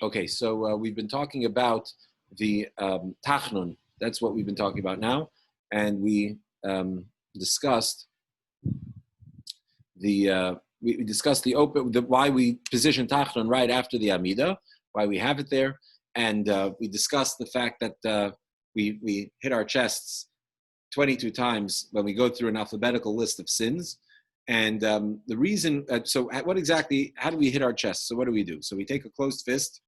Okay, so we've been talking about the Tachnun. That's what we've been talking about now, and we discussed we discussed why we position Tachnun right after the Amida, why we have it there, and we discussed the fact that we hit our chests 22 times when we go through an alphabetical list of sins. And the reason, so what exactly, how do we hit our chest? So what do? So we take a closed fist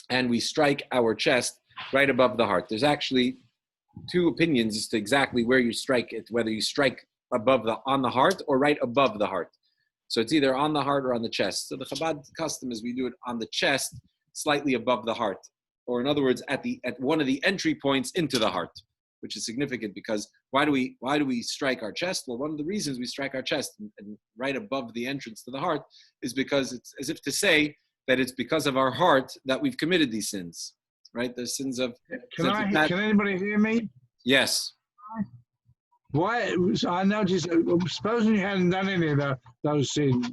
and we strike our chest right above the heart. There's actually two opinions as to exactly where you strike it, whether you strike on the heart or right above the heart. So it's either on the heart or on the chest. So the Chabad custom is we do it on the chest, slightly above the heart. Or in other words, at one of the entry points into the heart, which is significant because why do we strike our chest? Well, one of the reasons we strike our chest and right above the entrance to the heart is because it's as if to say that it's because of our heart that we've committed these sins, right? The sins of... Can anybody hear me? Yes. Why? I noticed, supposing you hadn't done any of those sins,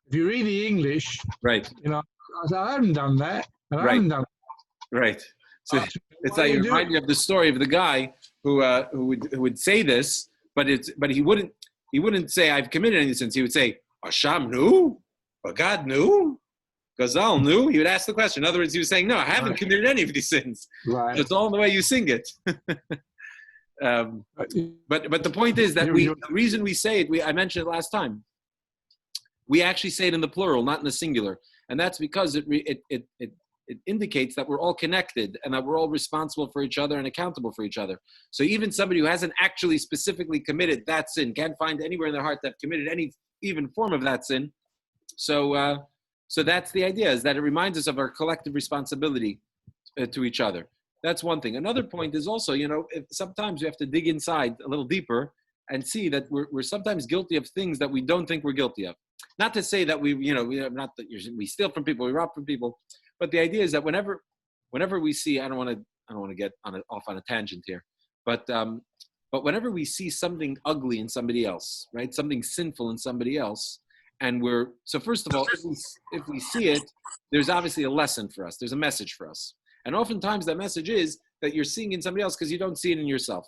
if you read the English, right? I haven't done that, and I haven't done that. Right. So it's like you remind me of the story of the guy who would say this, but he wouldn't say I've committed any sins. He would say Ashamnu, but God knew, Gazal knew. He would ask the question. In other words, he was saying, no, I haven't committed any of these sins. Right. It's all in the way you sing it. But the point is that the reason we say it, I mentioned it last time. We actually say it in the plural, not in the singular, and that's because it indicates that we're all connected and that we're all responsible for each other and accountable for each other. So even somebody who hasn't actually specifically committed that sin can't find anywhere in their heart that committed any even form of that sin. So that's the idea, is that it reminds us of our collective responsibility to each other. That's one thing. Another point is also, sometimes we have to dig inside a little deeper and see that we're sometimes guilty of things that we don't think we're guilty of. Not to say that we steal from people, we rob from people, but the idea is that whenever we see, I don't want to get off on a tangent here, but whenever we see something ugly in somebody else, right, something sinful in somebody else, and so first of all, if we see it, there's obviously a lesson for us. There's a message for us. And oftentimes that message is that you're seeing in somebody else because you don't see it in yourself,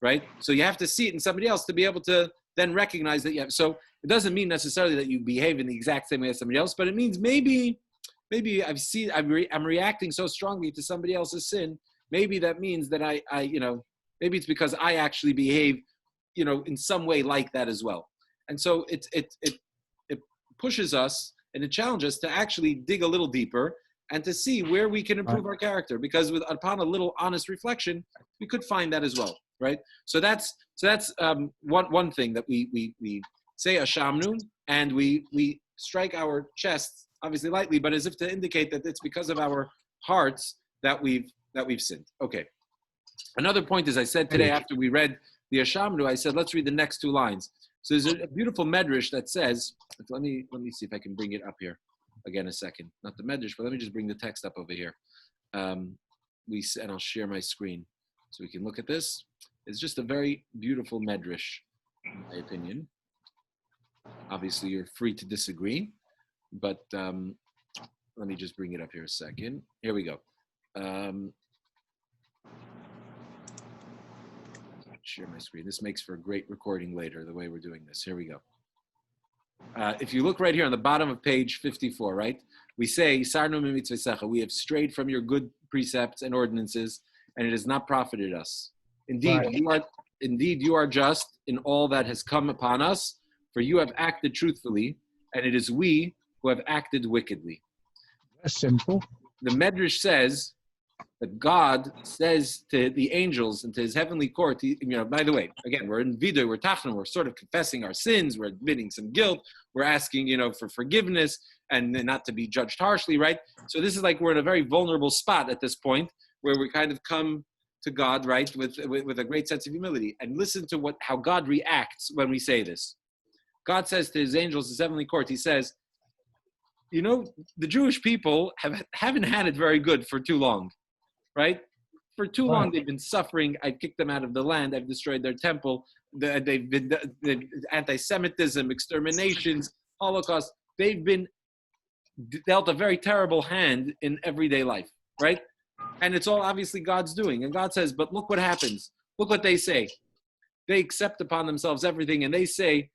right? So you have to see it in somebody else to be able to then recognize that you have. So it doesn't mean necessarily that you behave in the exact same way as somebody else, but it means maybe I'm reacting so strongly to somebody else's sin. Maybe that means that maybe it's because I actually behave, in some way like that as well. And so it pushes us and it challenges us to actually dig a little deeper and to see where we can improve our character, because upon a little honest reflection, we could find that as well, right? So that's one thing that we say Ashamnu, and we strike our chests obviously lightly, but as if to indicate that it's because of our hearts that we've sinned. Okay. Another point is, I said today after we read the Ashamnu, I said let's read the next two lines. So there's a beautiful medrash that says, let me see if I can bring it up here again a second. Not the medrash, but let me just bring the text up over here. And I'll share my screen so we can look at this. It's just a very beautiful medrash, in my opinion. Obviously, you're free to disagree, but let me just bring it up here a second. Here we go. Share my screen. This makes for a great recording later, the way we're doing this. Here we go. If you look right here on the bottom of page 54, right? We say, Sarnu mitzvah, we have strayed from your good precepts and ordinances, and it has not profited us. Indeed, you are just in all that has come upon us, for you have acted truthfully, and it is we who have acted wickedly. That's simple. The Medrash says that God says to the angels and to his heavenly court, by the way, again, we're in Vidoy, we're Tachnun, we're sort of confessing our sins, we're admitting some guilt, we're asking, for forgiveness and not to be judged harshly, right? So this is like we're in a very vulnerable spot at this point where we kind of come to God, right, with a great sense of humility. And listen to how God reacts when we say this. God says to his angels, his heavenly court, he says, the Jewish people haven't had it very good for too long. Right? For too long, they've been suffering. I've kicked them out of the land. I've destroyed their temple. They've been anti-Semitism, exterminations, Holocaust. They've been dealt a very terrible hand in everyday life, right? And it's all obviously God's doing. And God says, but look what happens. Look what they say. They accept upon themselves everything, and they say,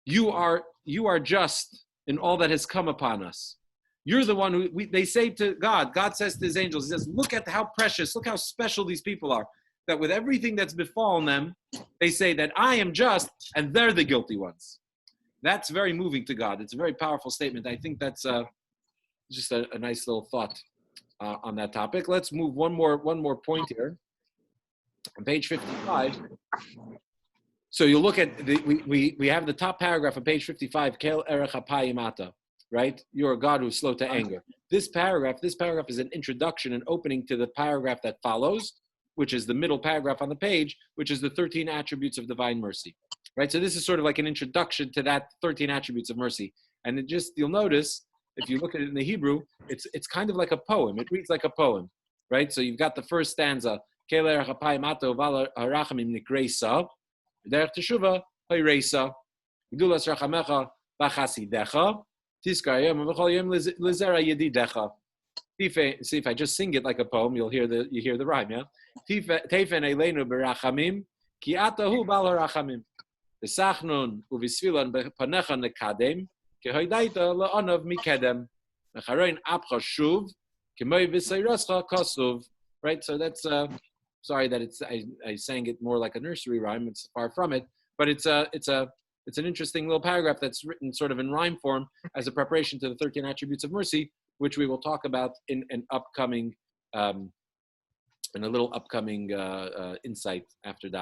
you are just in all that has come upon us. You're the one who, they say to God, God says to his angels, he says, look at how precious, look how special these people are, that with everything that's befallen them, they say that I am just, and they're the guilty ones. That's very moving to God. It's a very powerful statement. I think that's just a nice little thought on that topic. Let's move one more point here. On page 55. So you look at we have the top paragraph on page 55. Kel erech hapayimata, right? You're a God who's slow to anger. This paragraph is an introduction and opening to the paragraph that follows, which is the middle paragraph on the page, which is the 13 attributes of divine mercy, right? So this is sort of like an introduction to that 13 attributes of mercy. And you'll notice, if you look at it in the Hebrew, it's kind of like a poem. It reads like a poem, right? So you've got the first stanza, Kel erech hapayimata uval harachamim nikreisa, derech teshuva hayreisa, gedulas rachamecha b'chasidecha, tiskar yom v'chol yom lizera yedidecha. See, if I just sing it like a poem, you hear the rhyme, yeah? Teifen eleinu berachamim, ki atahu bal harachamim. V'sachnun u'visvilan b'panecha nekadem, ki hoidaita la'anav mikedem. V'charein apcha shuv, ki moi v'seirascha kasuv. Right, so that's sorry that I sang it more like a nursery rhyme. It's far from it, but it's an interesting little paragraph that's written sort of in rhyme form as a preparation to the 13 attributes of mercy, which we will talk about in an upcoming in a little upcoming insight after that.